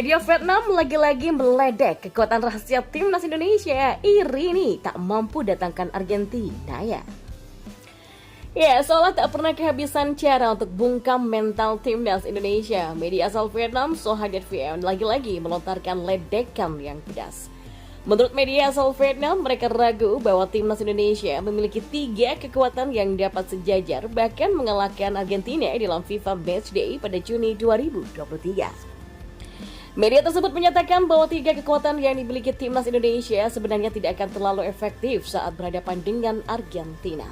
Media Vietnam lagi-lagi meledek kekuatan rahasia timnas Indonesia. Iri nih tak mampu datangkan Argentina ya. Ya, seolah tak pernah kehabisan cara untuk bungkam mental timnas Indonesia. Media asal Vietnam, Soha.vn, lagi-lagi melontarkan ledekan yang pedas. Menurut media asal Vietnam, mereka ragu bahwa timnas Indonesia memiliki 3 kekuatan yang dapat sejajar, bahkan mengalahkan Argentina dalam FIFA Matchday pada Juni 2023. Media tersebut menyatakan bahwa 3 kekuatan yang dimiliki timnas Indonesia sebenarnya tidak akan terlalu efektif saat berhadapan dengan Argentina.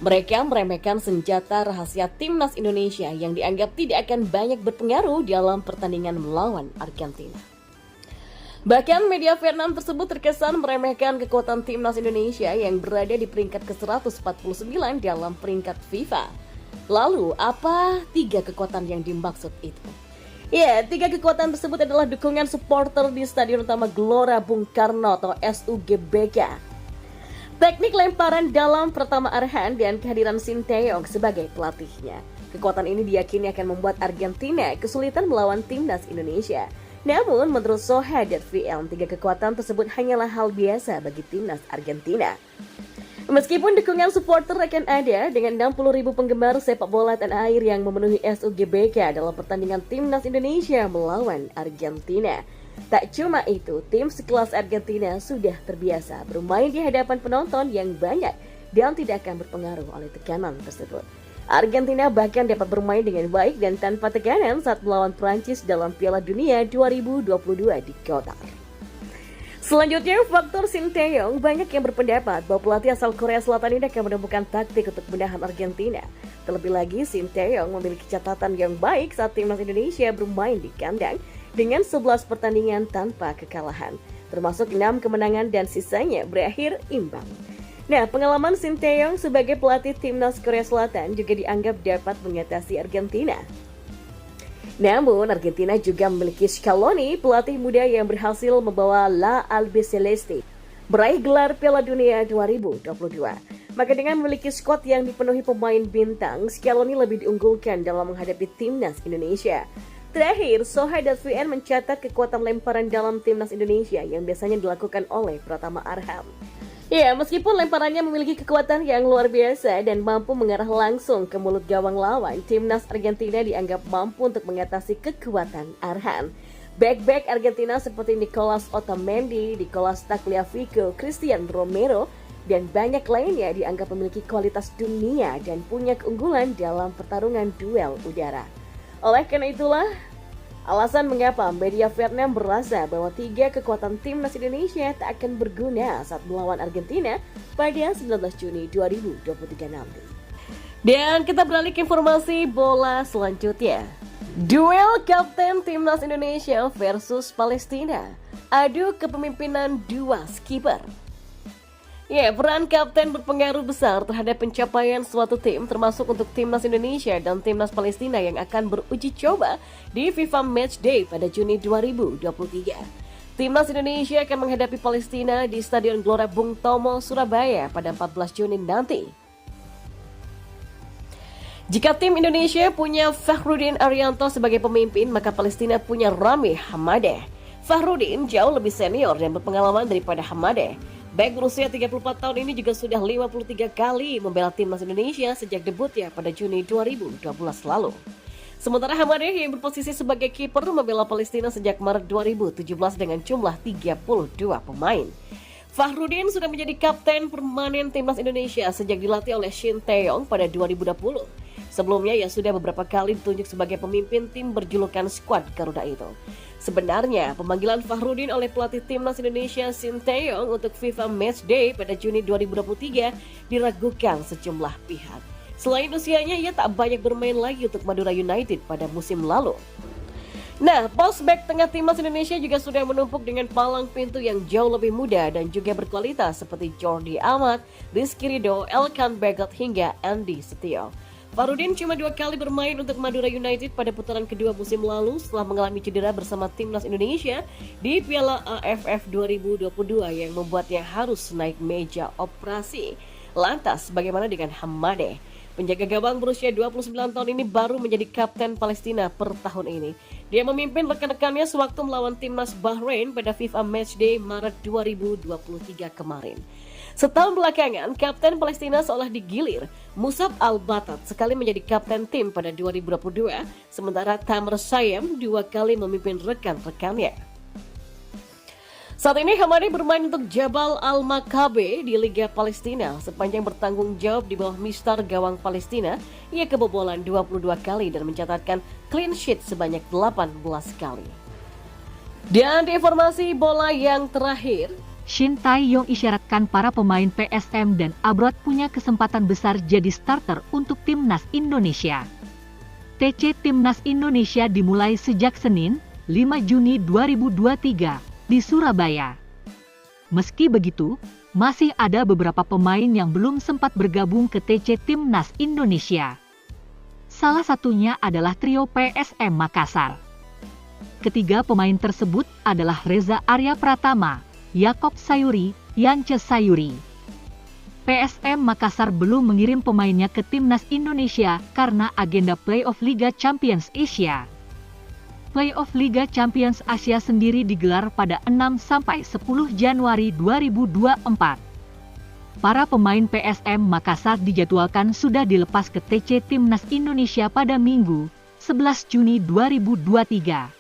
Mereka meremehkan senjata rahasia timnas Indonesia yang dianggap tidak akan banyak berpengaruh dalam pertandingan melawan Argentina. Bahkan media Vietnam tersebut terkesan meremehkan kekuatan timnas Indonesia yang berada di peringkat ke-149 dalam peringkat FIFA. Lalu, apa 3 kekuatan yang dimaksud itu? Ya, 3 kekuatan tersebut adalah dukungan supporter di Stadion Utama Gelora Bung Karno atau SUGBK, teknik lemparan dalam pertama Arhan, dan kehadiran Sinteyong sebagai pelatihnya. Kekuatan ini diyakini akan membuat Argentina kesulitan melawan timnas Indonesia. Namun, menurut Soha.vn, 3 kekuatan tersebut hanyalah hal biasa bagi timnas Argentina. Meskipun dukungan supporter akan ada dengan 60.000 penggemar sepak bola tanah air yang memenuhi SUGBK dalam pertandingan timnas Indonesia melawan Argentina. Tak cuma itu, tim sekelas Argentina sudah terbiasa bermain di hadapan penonton yang banyak dan tidak akan berpengaruh oleh tekanan tersebut. Argentina bahkan dapat bermain dengan baik dan tanpa tekanan saat melawan Prancis dalam Piala Dunia 2022 di Qatar. Selanjutnya, faktor Sinteyong. Banyak yang berpendapat bahwa pelatih asal Korea Selatan ini akan menemukan taktik untuk menahan Argentina. Terlebih lagi, Sinteyong memiliki catatan yang baik saat timnas Indonesia bermain di kandang dengan 11 pertandingan tanpa kekalahan, termasuk 6 kemenangan dan sisanya berakhir imbang. Nah, pengalaman Sinteyong sebagai pelatih timnas Korea Selatan juga dianggap dapat mengatasi Argentina. Namun, Argentina juga memiliki Scaloni, pelatih muda yang berhasil membawa La Albiceleste meraih gelar Piala Dunia 2022. Maka dengan memiliki skuad yang dipenuhi pemain bintang, Scaloni lebih diunggulkan dalam menghadapi timnas Indonesia. Terakhir, Soha.vn mencatat kekuatan lemparan dalam timnas Indonesia yang biasanya dilakukan oleh Pratama Arhan. Ya, meskipun lemparannya memiliki kekuatan yang luar biasa dan mampu mengarah langsung ke mulut gawang lawan, timnas Argentina dianggap mampu untuk mengatasi kekuatan Arhan. Back-back Argentina seperti Nicolas Otamendi, Nicolas Tagliafico, Christian Romero, dan banyak lainnya dianggap memiliki kualitas dunia dan punya keunggulan dalam pertarungan duel udara. Oleh karena itulah, alasan mengapa media Vietnam merasa bahwa 3 kekuatan timnas Indonesia tak akan berguna saat melawan Argentina pada 19 Juni 2023 nanti. Dan kita beralih ke informasi bola selanjutnya. Duel Kapten Timnas Indonesia versus Palestina. Adu kepemimpinan 2 skipper. Ya, peran kapten berpengaruh besar terhadap pencapaian suatu tim, termasuk untuk timnas Indonesia dan timnas Palestina yang akan beruji coba di FIFA Matchday pada Juni 2023. Timnas Indonesia akan menghadapi Palestina di Stadion Gelora Bung Tomo, Surabaya pada 14 Juni nanti. Jika tim Indonesia punya Fahrudin Arianto sebagai pemimpin, maka Palestina punya Rami Hamadeh. Fahrudin jauh lebih senior dan berpengalaman daripada Hamadeh. Back berusia 34 tahun ini juga sudah 53 kali membela timnas Indonesia sejak debutnya pada Juni 2012 lalu. Sementara Hamadeh yang berposisi sebagai kiper membela Palestina sejak Maret 2017 dengan jumlah 32 pemain. Fahrudin sudah menjadi kapten permanen timnas Indonesia sejak dilatih oleh Shin Tae-yong pada 2020. Sebelumnya ia sudah beberapa kali ditunjuk sebagai pemimpin tim berjulukan skuad Garuda itu. Sebenarnya, pemanggilan Fahrudin oleh pelatih timnas Indonesia Shin Tae-yong untuk FIFA Matchday pada Juni 2023 diragukan sejumlah pihak. Selain usianya, ia tak banyak bermain lagi untuk Madura United pada musim lalu. Nah, pos back tengah timnas Indonesia juga sudah menumpuk dengan palang pintu yang jauh lebih muda dan juga berkualitas seperti Jordi Amat, Rizky Ridho, Elkan Bagot hingga Andy Setio. Fahrudin cuma 2 kali bermain untuk Madura United pada putaran kedua musim lalu setelah mengalami cedera bersama timnas Indonesia di Piala AFF 2022 yang membuatnya harus naik meja operasi. Lantas, bagaimana dengan Hamadeh? Penjaga gawang berusia 29 tahun ini baru menjadi kapten Palestina per tahun ini. Dia memimpin rekan-rekannya sewaktu melawan timnas Bahrain pada FIFA Matchday Maret 2023 kemarin. Setahun belakangan, kapten Palestina seolah digilir. Musab Al-Batat sekali menjadi kapten tim pada 2022, sementara Tamer Sayem 2 kali memimpin rekan-rekannya. Saat ini Hamadi bermain untuk Jabal Al-Makabe di Liga Palestina. Sepanjang bertanggung jawab di bawah Mister Gawang Palestina, ia kebobolan 22 kali dan mencatatkan clean sheet sebanyak 18 kali. Dan di informasi bola yang terakhir, Shin Tae-yong isyaratkan para pemain PSM dan Abroad punya kesempatan besar jadi starter untuk Timnas Indonesia. TC Timnas Indonesia dimulai sejak Senin, 5 Juni 2023 di Surabaya. Meski begitu, masih ada beberapa pemain yang belum sempat bergabung ke TC Timnas Indonesia. Salah satunya adalah trio PSM Makassar. Ketiga pemain tersebut adalah Reza Arya Pratama, Yakob Sayuri, Yance Sayuri. PSM Makassar belum mengirim pemainnya ke Timnas Indonesia karena agenda Playoff Liga Champions Asia. Playoff Liga Champions Asia sendiri digelar pada 6-10 Januari 2024. Para pemain PSM Makassar dijadwalkan sudah dilepas ke TC Timnas Indonesia pada Minggu, 11 Juni 2023.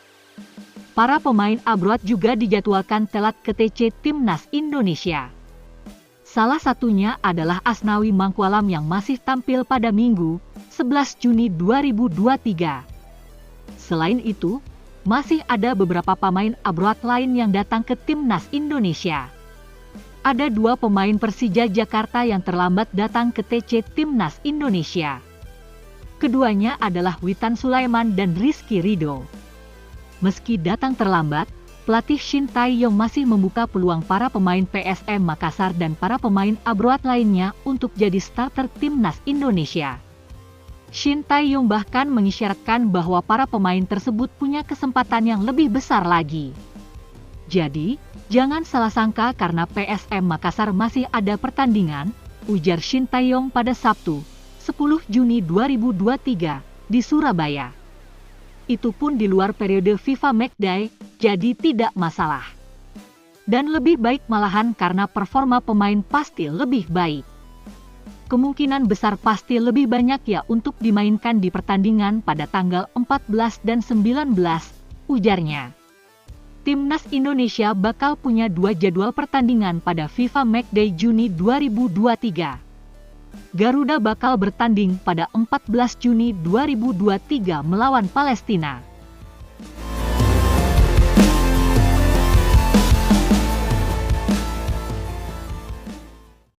Para pemain Abroad juga dijadwalkan telat ke TC Timnas Indonesia. Salah satunya adalah Asnawi Mangkualam yang masih tampil pada Minggu, 11 Juni 2023. Selain itu, masih ada beberapa pemain Abroad lain yang datang ke Timnas Indonesia. Ada 2 pemain Persija Jakarta yang terlambat datang ke TC Timnas Indonesia. Keduanya adalah Witan Sulaiman dan Rizky Ridho. Meski datang terlambat, pelatih Shin Tae-yong masih membuka peluang para pemain PSM Makassar dan para pemain Abroad lainnya untuk jadi starter Timnas Indonesia. Shin Tae-yong bahkan mengisyaratkan bahwa para pemain tersebut punya kesempatan yang lebih besar lagi. Jadi, jangan salah sangka karena PSM Makassar masih ada pertandingan, ujar Shin Tae-yong pada Sabtu, 10 Juni 2023 di Surabaya. Itu pun di luar periode FIFA Matchday, jadi tidak masalah. Dan lebih baik malahan karena performa pemain pasti lebih baik. Kemungkinan besar pasti lebih banyak ya untuk dimainkan di pertandingan pada tanggal 14 dan 19, ujarnya. Timnas Indonesia bakal punya 2 jadwal pertandingan pada FIFA Matchday Juni 2023. Garuda bakal bertanding pada 14 Juni 2023 melawan Palestina.